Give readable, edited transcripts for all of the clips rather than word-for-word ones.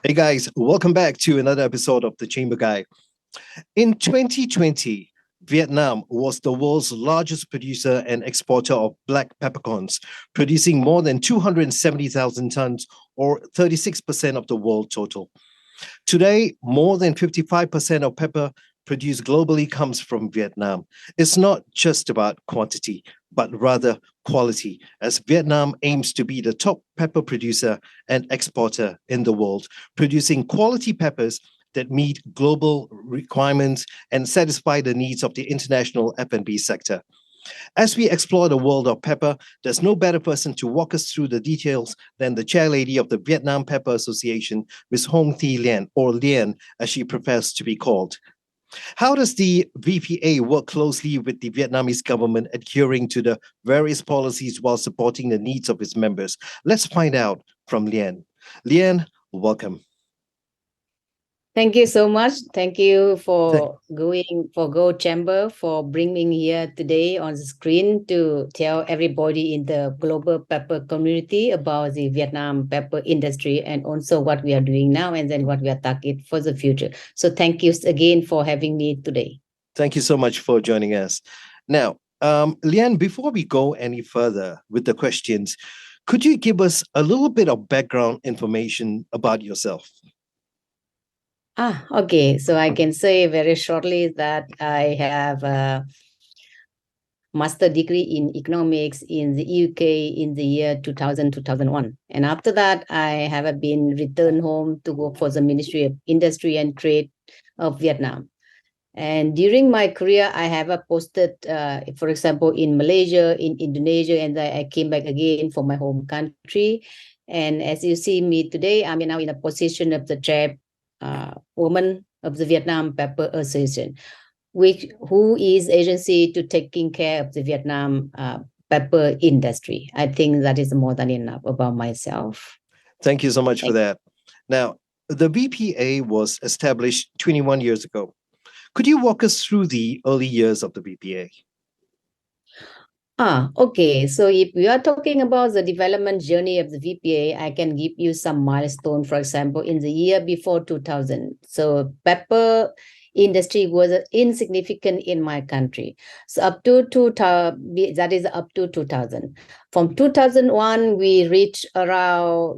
Hey guys, welcome back to another episode of The Chamber Guy. In 2020, Vietnam was the world's largest producer and exporter of black peppercorns, producing more than 270,000 tons, or 36% of the world total. Today, more than 55% of pepper produced globally comes from Vietnam. It's not just about quantity, but rather quality, as Vietnam aims to be the top pepper producer and exporter in the world, producing quality peppers that meet global requirements and satisfy the needs of the international F&B sector. As we explore the world of pepper, there's no better person to walk us through the details than the chairlady of the Vietnam Pepper Association, Ms. Hoang Thi Lien, or Lien, as she prefers to be called. How does the VPA work closely with the Vietnamese government, adhering to the various policies while supporting the needs of its members? Let's find out from Lien. Lien, welcome. Thank you so much. Thank you for Gochambers for bringing me here today on the screen to tell everybody in the global pepper community about the Vietnam pepper industry and also what we are doing now and then what we are targeting for the future. So thank you again for having me today. Thank you so much for joining us. Now, Lien, before we go any further with the questions, could you give us a little bit of background information about yourself? Okay. So I can say very shortly that I have a master degree in economics in the UK in the year 2001. And after that, I have been returned home to work for the Ministry of Industry and Trade of Vietnam. And during my career, I have posted, for example, in Malaysia, in Indonesia, and I came back again for my home country. And as you see me today, I'm now in a position of the chairwoman of the Vietnam Pepper Association, who is agency to taking care of the Vietnam pepper industry. I think that is more than enough about myself. Thank you so much for that. Now, the VPA was established 21 years ago. Could you walk us through the early years of the VPA? Okay. So if we are talking about the development journey of the VPA, I can give you some milestone. For example, in the year before 2000, so pepper industry was insignificant in my country. So up to 2000, that is up to 2000. From 2001, we reached around,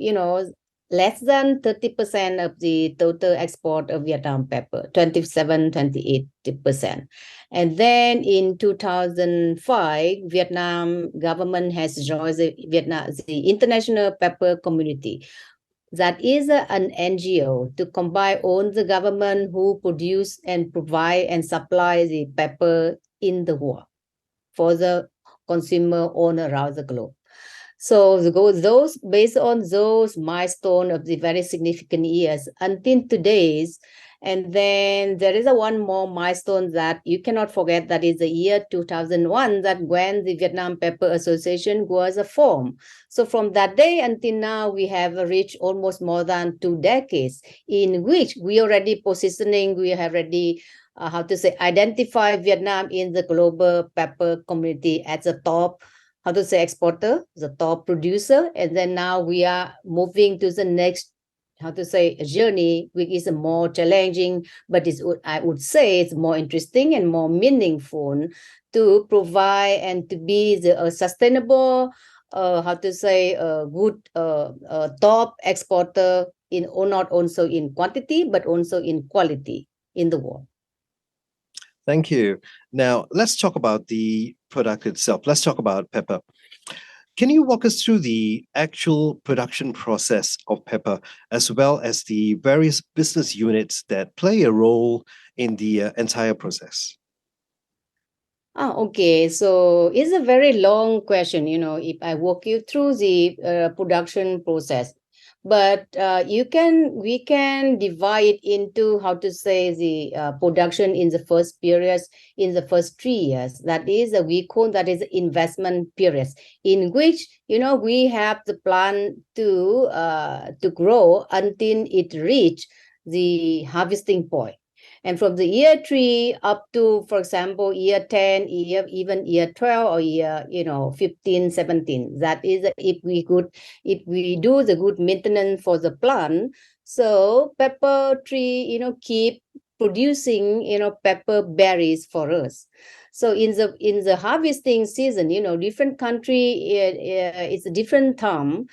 less than 30% of the total export of Vietnam pepper, 28%. And then in 2005, Vietnam government has joined the International Pepper Community. That is an NGO to combine all the government who produce and provide and supply the pepper in the world for the consumer all around the globe. So those based on those milestones of the very significant years until today's, and then there is one more milestone that you cannot forget, that is the year 2001, that when the Vietnam Pepper Association was formed. So from that day until now, we have reached almost more than 2 decades in which we already positioning, we have already identify Vietnam in the global pepper community as a top exporter, the top producer. And then now we are moving to the next, journey, which is more challenging, but I would say it's more interesting and more meaningful to provide and to be the sustainable, good top exporter in not also in quantity, but also in quality in the world. Thank you. Now, let's talk about the product itself. Let's talk about pepper. Can you walk us through the actual production process of pepper, as well as the various business units that play a role in the entire process? Okay. So it's a very long question, if I walk you through the production process. But we can divide into the production in the first periods, in the first 3 years. That is we call that is investment periods, in which we have the plan to grow until it reach the harvesting point. And from the year 3 up to, for example, year 10, even year 12 or year 15, 17. That is if we do the good maintenance for the plant. So pepper tree, keep producing, pepper berries for us. So in the harvesting season, different country, it's a different term.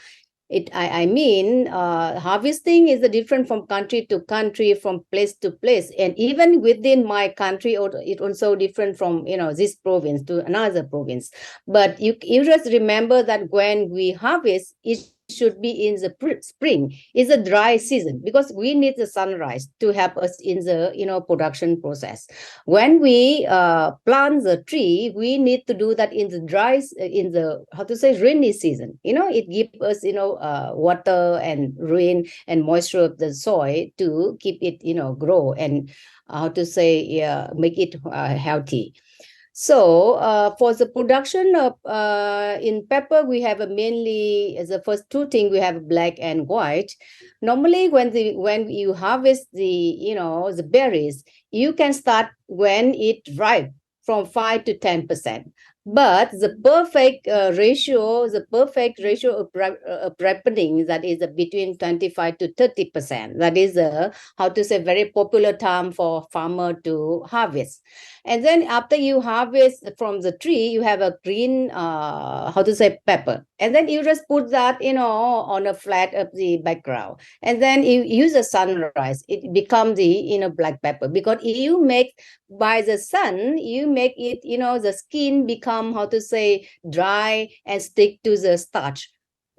I mean, harvesting is different from country to country, from place to place, and even within my country, it also different from this province to another province. But you just remember that when we harvest, it should be in the spring. It's a dry season because we need the sunrise to help us in the production process. When we plant the tree, we need to do that in the rainy season. It gives us water and rain and moisture of the soil to keep it grow and make it healthy. So for the production of in pepper, we have mainly the first two things, we have black and white. Normally, when you harvest the berries, you can start when it ripe from 5 to 10%. But the perfect ratio of ripening, that is between 25 to 30%. That is very popular term for farmer to harvest. And then after you harvest from the tree, you have a green pepper, and then you just put that on a flat of the background, and then you use the sunrise, it becomes the black pepper. Because you make by the sun, you make it the skin become dry and stick to the starch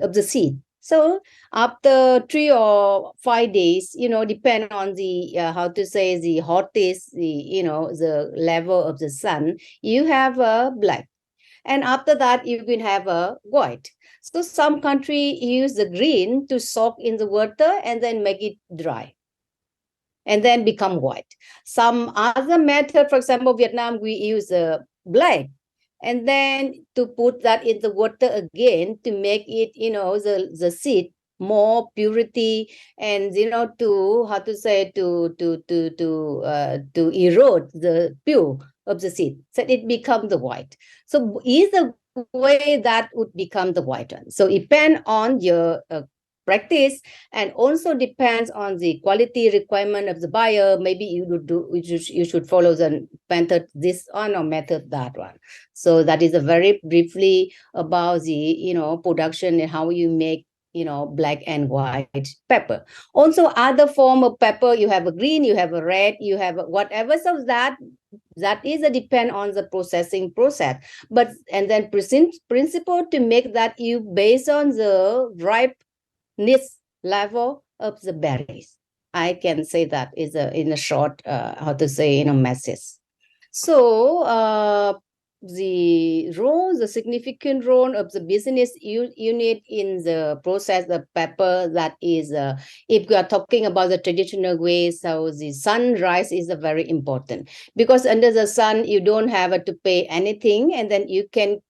of the seed. So after 3 or 5 days, depend on the the hottest, the level of the sun, you have a black. And after that, you can have a white. So some country use the green to soak in the water and then make it dry and then become white. Some other method, for example, Vietnam, we use black, and then to put that in the water again to make it, the seed more purity, and to erode the pure of the seed, so it becomes the white. So either way, that would become the white one. So it depends on your practice, and also depends on the quality requirement of the buyer. Maybe you should follow the method this one or method that one. So that is a very briefly about the production and how you make black and white pepper. Also other form of pepper, you have a green, you have a red, you have whatever. So that is a depend on the processing process. But and then principle to make that, you based on the ripeness level of the berries. I can say that is in a short message. So the significant role of the business unit in the process of pepper, that is, if we are talking about the traditional way, so the sunrise is very important, because under the sun you don't have to pay anything, and then you can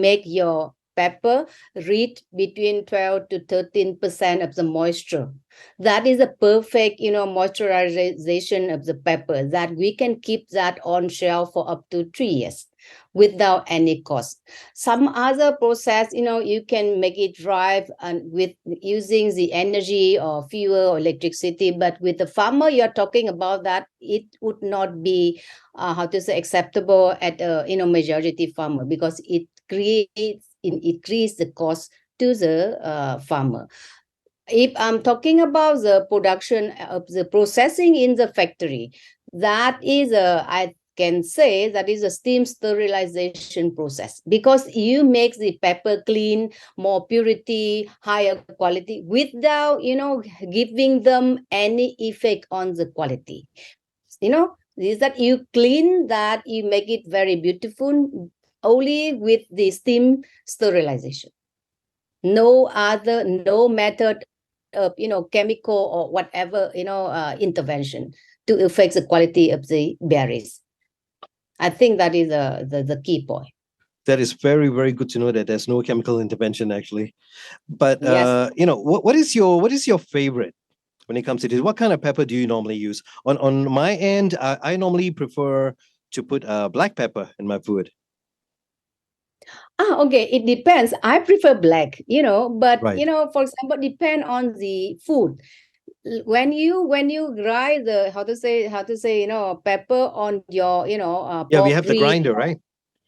make your pepper reach between 12 to 13% of the moisture. That is a perfect, moisturization of the pepper, that we can keep that on shelf for up to 3 years without any cost. Some other process, you can make it drive and with using the energy or fuel or electricity, but with the farmer you're talking about, that it would not be acceptable at majority farmer, because it increase the cost to the farmer. If I'm talking about the production of the processing in the factory, that is I can say that is a steam sterilization process, because you make the pepper clean, more purity, higher quality, without giving them any effect on the quality. Is that you clean that, you make it very beautiful only with the steam sterilization. No method of chemical or whatever intervention to affect the quality of the berries. I think that is the key point. That is very, very good to know that there's no chemical intervention actually. But Yes. what is your favorite when it comes to this? What kind of pepper do you normally use? On my end, I normally prefer to put black pepper in my food. Okay, it depends. I prefer black, but Right. for example, depend on the food. When you grind the how to say pepper on your Yeah, we pork have the rib. grinder, right?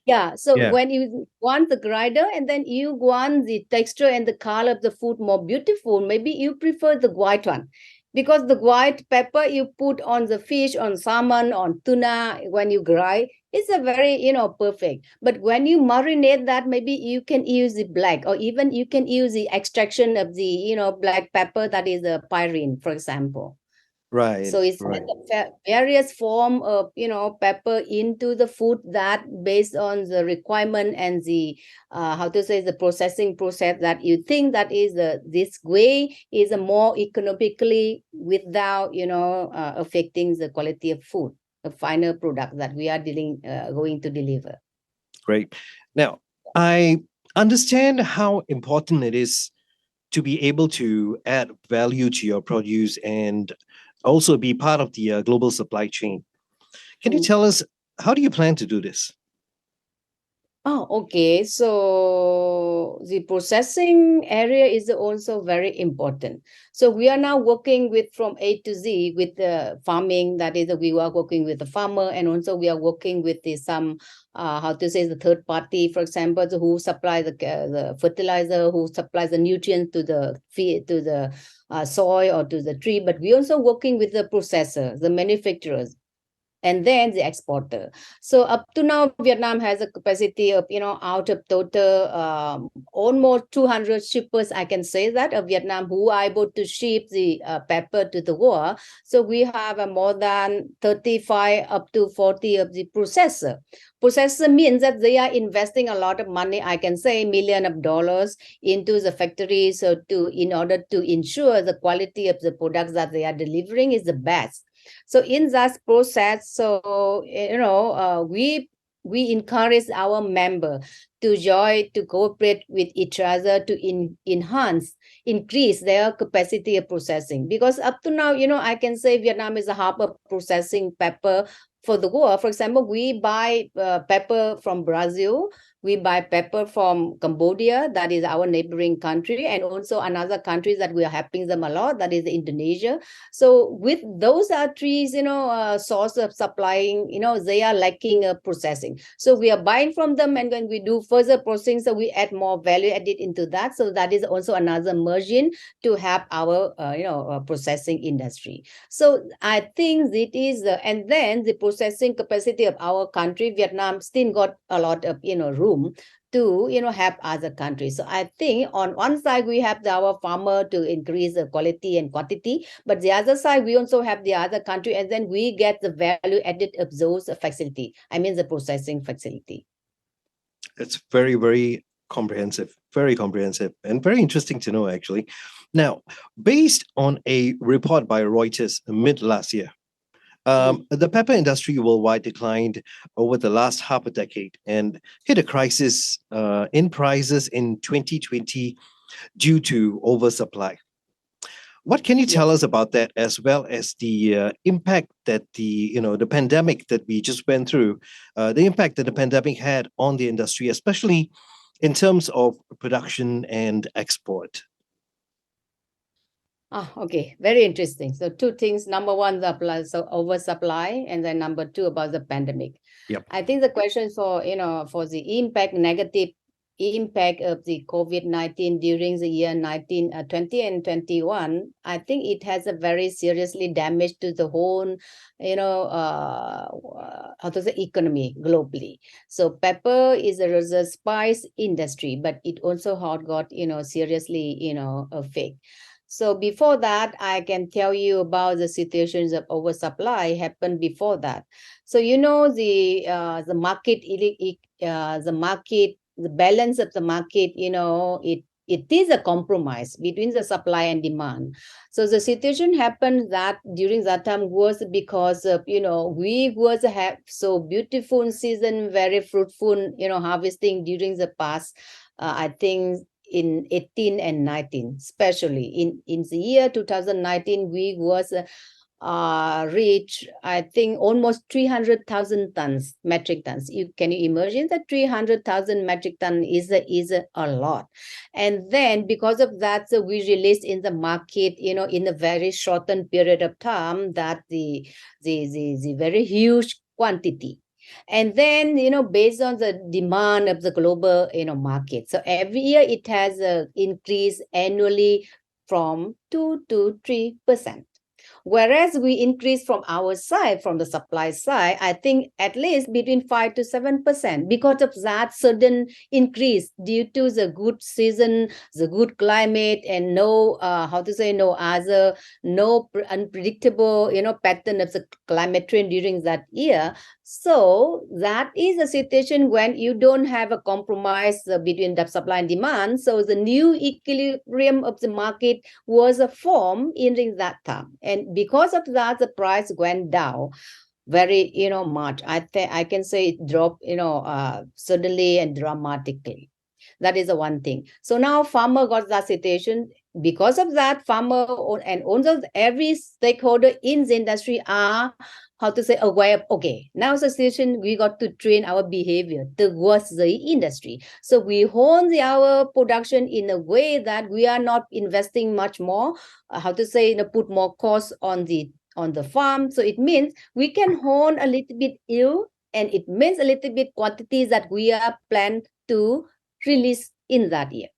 Yeah, so Yeah. when you want the grinder and then you want the texture and the color of the food more beautiful, maybe you prefer the white one. Because the white pepper you put on the fish, on salmon, on tuna, when you grind, it's a very, perfect. But when you marinate that, maybe you can use the black, or even you can use the extraction of the, black pepper, that is a pyrene, for example. Right. So it's Right. various form of pepper into the food that based on the requirement and the how to say the processing process that you think that is this way is a more economically without affecting the quality of food, the final product that we are going to deliver. Great. Now, I understand how important it is to be able to add value to your produce and also be part of the global supply chain. Can you tell us, how do you plan to do this? Oh, okay. So the processing area is also very important. So we are now working with from A to Z with the farming. That is, we are working with the farmer, and also we are working with some how to say the third party, for example, who supply the fertilizer, who supplies the nutrients to the feed, to the soil or to the tree. But we also working with the processors, the manufacturers, and then the exporter. So up to now, Vietnam has a capacity of, out of total almost 200 shippers, I can say that, of Vietnam who are able to ship the pepper to the world. So we have more than 35 up to 40 of the processor. Processor means that they are investing a lot of money, I can say millions of dollars into the factories in order to ensure the quality of the products that they are delivering is the best. So in that process, we encourage our member to join, to cooperate with each other to increase their capacity of processing. Because up to now, I can say Vietnam is a hub of processing pepper for the world. For example, we buy pepper from Brazil. We buy pepper from Cambodia, that is our neighboring country, and also another country that we are helping them a lot, that is Indonesia. So with those trees, source of supplying, they are lacking processing. So we are buying from them, and when we do further processing, so we add more value added into that. So that is also another margin to help our, processing industry. So I think it is, and then the processing capacity of our country, Vietnam, still got a lot of, room to help other countries. So I think on one side we have our farmer to increase the quality and quantity, but the other side we also have the other country, and then we get the value added of those facility. I mean the processing facility. It's very, very comprehensive, and very interesting to know, actually. Now, based on a report by Reuters mid last year, the pepper industry worldwide declined over the last half a decade and hit a crisis in prices in 2020 due to oversupply. What can you tell us about that, as well as the impact that the pandemic that we just went through, the impact that the pandemic had on the industry, especially in terms of production and export? Okay, very interesting. So two things. Number one, the oversupply, and then number two about the pandemic. Yep. I think the question for the negative impact of the COVID-19 during the year 20 and 21, I think it has a very seriously damage to the whole, how to say, economy globally. So pepper is a spice industry, but it also got, seriously, affect. So before that, I can tell you about the situations of oversupply happened before that. So the market, the balance of the market, it is a compromise between the supply and demand. So the situation happened that during that time was because of, we was have so beautiful season, very fruitful, harvesting during the past, I think in 18 and 19, especially in the year 2019, we was reach, I think, almost 300,000 tons, metric tons. Can you imagine that 300,000 metric ton is a lot? And then because of that, so we released in the market, in a very shortened period of time, that the very huge quantity. And then, based on the demand of the global, market. So every year it has increased annually from 2 to 3%. Whereas we increase from our side, from the supply side, I think at least between 5 to 7%, because of that sudden increase due to the good season, the good climate, and no unpredictable, pattern of the climate trend during that year. So that is a situation when you don't have a compromise between the supply and demand. So the new equilibrium of the market was formed in that time. And because of that, the price went down very, much. I can say it dropped, suddenly and dramatically. That is the one thing. So now farmer got that situation. Because of that, farmer and also every stakeholder in the industry are, aware of, okay, now the situation, we got to train our behavior towards the industry. So we hone our production in a way that we are not investing much more, put more costs on the farm. So it means we can hone a little bit yield, and it means a little bit quantities that we are planned to release in that year.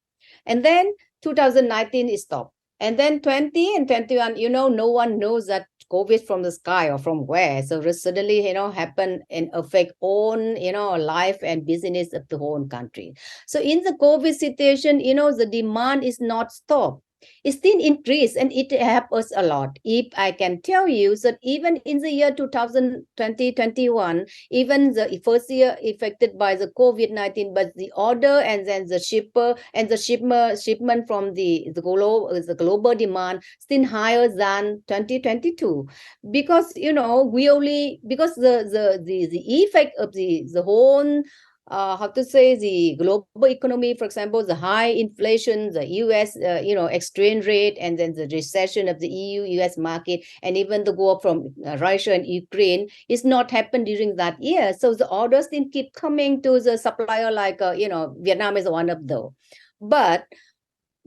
And then 2019 is stopped. And then 20 and 21, no one knows that COVID from the sky or from where. So suddenly, happen and affect own, life and business of the whole country. So in the COVID situation, the demand is not stopped. It still increased, and it helped us a lot. If I can tell you that even in the year 2020-21, even the first year affected by the COVID-19, but the order and then the shipper and the shipment from the global demand still higher than 2022, because because the effect of the whole the global economy, for example, the high inflation, the US, exchange rate, and then the recession of the EU-US market, and even the war from Russia and Ukraine is not happened during that year. So the orders didn't keep coming to the supplier like, Vietnam is one of those. But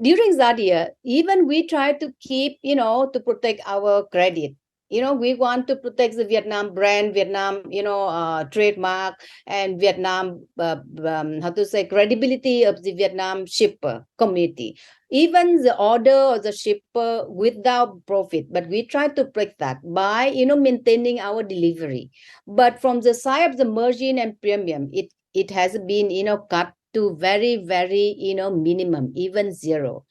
during that year, even we try to keep, to protect our credit. We want to protect the Vietnam brand, Vietnam, trademark, and Vietnam, credibility of the Vietnam shipper community. Even the order of the shipper without profit, but we try to break that by, maintaining our delivery. But from the side of the margin and premium, it has been, cut to very, very, minimum, even zero.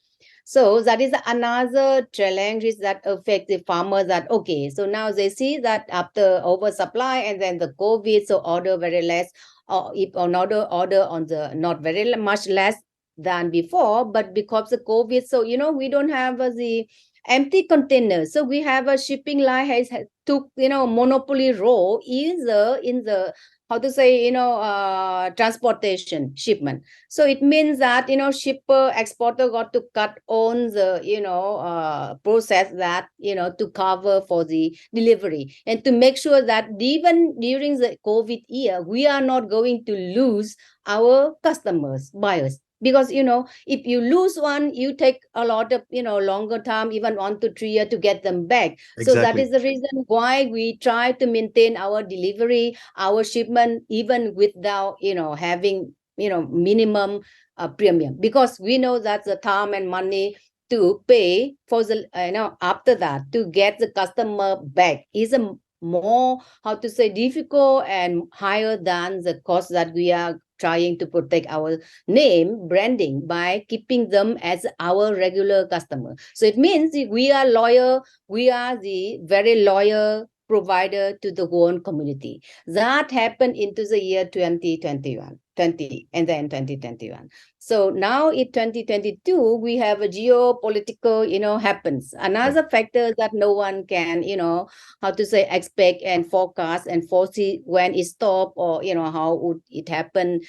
So that is another challenge that affects the farmers, that, okay, so now they see that after oversupply and then the COVID, so order very less, or if another order on the not very much less than before, but because of COVID, so, we don't have the empty containers. So we have a shipping line has took, monopoly role in the transportation shipment. So it means that, shipper exporter got to cut on the, process that, to cover for the delivery, and to make sure that even during the COVID year, we are not going to lose our customers, buyers. Because, if you lose one, you take a lot of, longer time, even 1 to 3 years to get them back. Exactly. So that is the reason why we try to maintain our delivery, our shipment, even without, having, minimum premium. Because we know that the time and money to pay for the, after that, to get the customer back is a more, difficult and higher than the cost that we are trying to protect our name branding by keeping them as our regular customer. So it means we are loyal, we are the very loyal provider to the whole community. That happened into the year 2021 and then 2021. So now in 2022, we have a geopolitical, happens. Another factor that no one can, expect and forecast and foresee when it stop, or, how would it happen.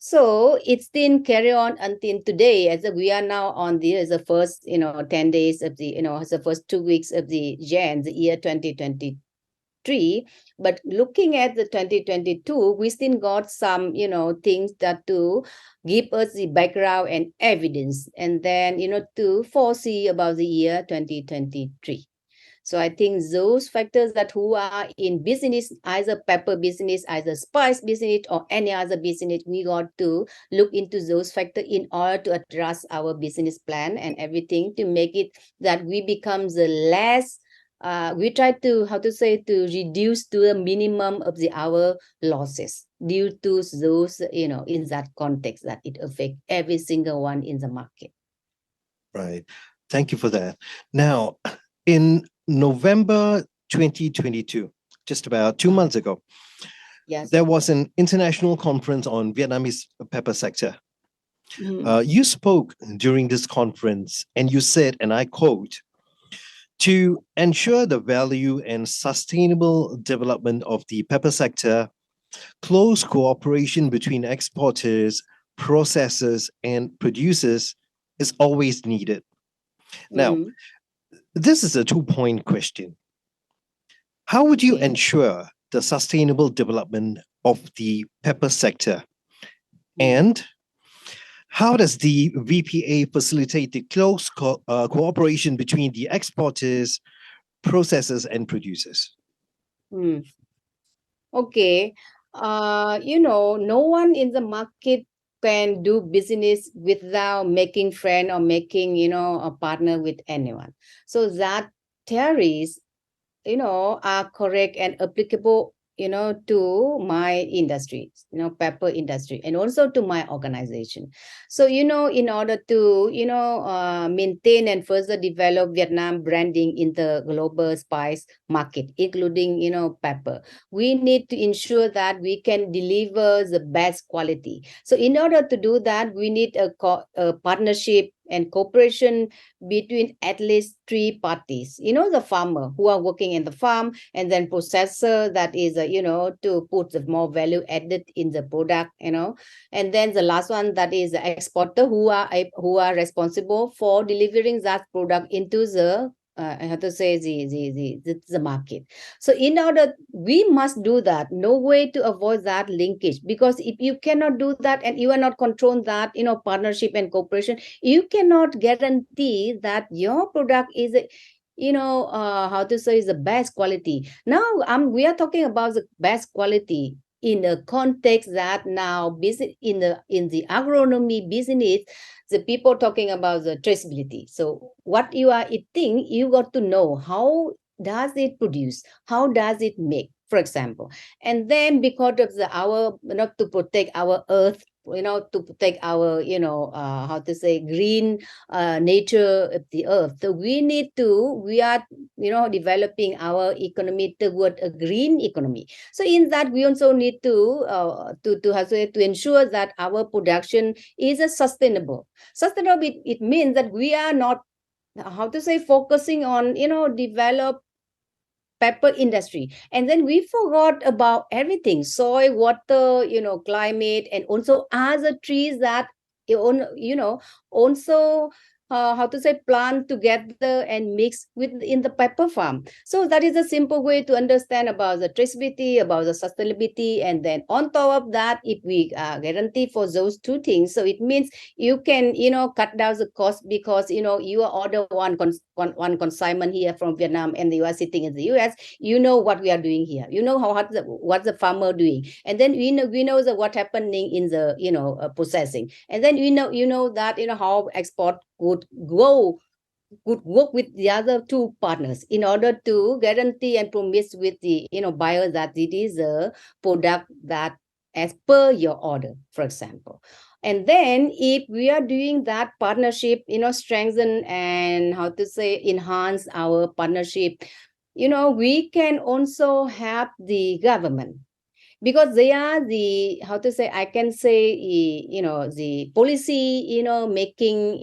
So it's been carry on until today, as we are now on the first 10 days of as the first 2 weeks of the year 2023. But looking at the 2022, we still got some things that to give us the background and evidence, and then to foresee about the year 2023. So I think those factors that who are in business, either pepper business, either spice business, or any other business, we got to look into those factors in order to address our business plan and everything to make it that we become the less. We try to to reduce to a minimum of our losses due to those in that context that it affect every single one in the market. Right. Thank you for that. Now, in November 2022, just about 2 months ago, Yes. there was an international conference on Vietnamese pepper sector. You spoke during this conference and you said, and I quote, "To ensure the value and sustainable development of the pepper sector, close cooperation between exporters, processors, and producers is always needed." Now, this is a 2-point question. How would you ensure the sustainable development of the pepper sector? And how does the VPA facilitate the close cooperation between the exporters, processors, and producers? Okay. No one in the market can do business without making friend or making, a partner with anyone. So that theories, are correct and applicable, to my industry, pepper industry, and also to my organization. So, in order to, maintain and further develop Vietnam branding in the global spice market, including, pepper, we need to ensure that we can deliver the best quality. So in order to do that, we need a partnership and cooperation between at least 3 parties. The farmer who are working in the farm, and then processor that is, to put the more value added in the product, and then the last one that is the exporter who are responsible for delivering that product into the I have to say the market. So in order, we must do that. No way to avoid that linkage, because if you cannot do that and you are not controlling that, partnership and cooperation, you cannot guarantee that your product is is the best quality. Now we are talking about the best quality in a context that now business in the agronomy business, the people talking about the traceability. So what you are eating, you got to know how does it produce, how does it make, for example. And then because of our to protect our earth, to protect our green nature of the earth. So we are developing our economy toward a green economy. So in that, we also need to ensure that our production is a sustainable. It means that we are not focusing on develop pepper industry, and then we forgot about everything: soil, water, climate, and also other trees that also plant together and mix in the pepper farm. So that is a simple way to understand about the traceability, about the sustainability. And then on top of that, if we guarantee for those 2 things, so it means you can cut down the cost, because you are order one consignment here from Vietnam, and you are sitting in the US. What we are doing here, what the farmer doing, and then we know what happening in the processing, and then that how export could work with the other 2 partners in order to guarantee and promise with the buyer that it is a product that as per your order, for example. And then if we are doing that partnership, strengthen and enhance our partnership, we can also help the government. because they are the, how to say, I can say, the policy, making,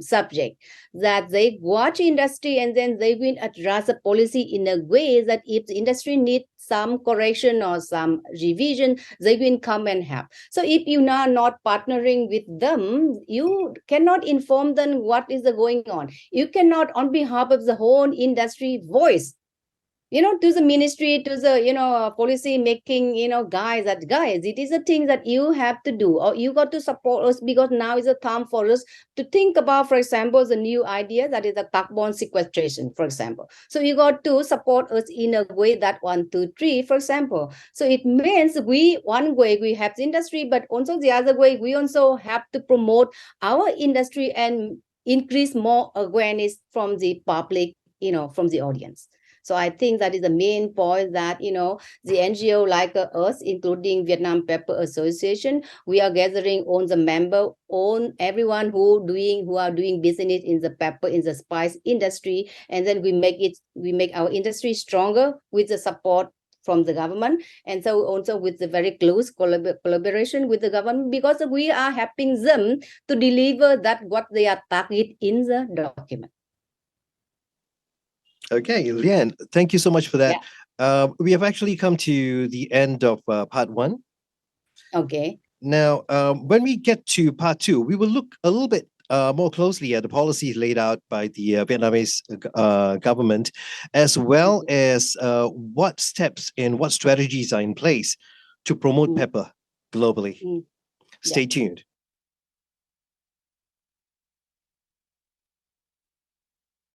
subject, that they watch industry and then they will address the policy in a way that if the industry needs some correction or some revision, they will come and help. So if you are not partnering with them, you cannot inform them what is going on. You cannot, on behalf of the whole industry, voice, to the ministry, to the, policy making, guys, it is a thing that you have to do, or you got to support us, because now is a time for us to think about, for example, the new idea that is the carbon sequestration, for example. So you got to support us in a way that 1, 2, 3, for example. So it means one way we have the industry, but also the other way, we also have to promote our industry and increase more awareness from the public, from the audience. So I think that is the main point, that, the NGO like us, including Vietnam Pepper Association, we are gathering on the member, on everyone who are doing business in the pepper, in the spice industry. And then we make our industry stronger with the support from the government. And so also with the very close collaboration with the government, because we are helping them to deliver that what they are target in the document. Okay, Lien, thank you so much for that. Yeah. We have actually come to the end of part 1. Okay. Now, when we get to part 2, we will look a little bit more closely at the policies laid out by the Vietnamese government, as well as what steps and what strategies are in place to promote pepper globally. Stay tuned.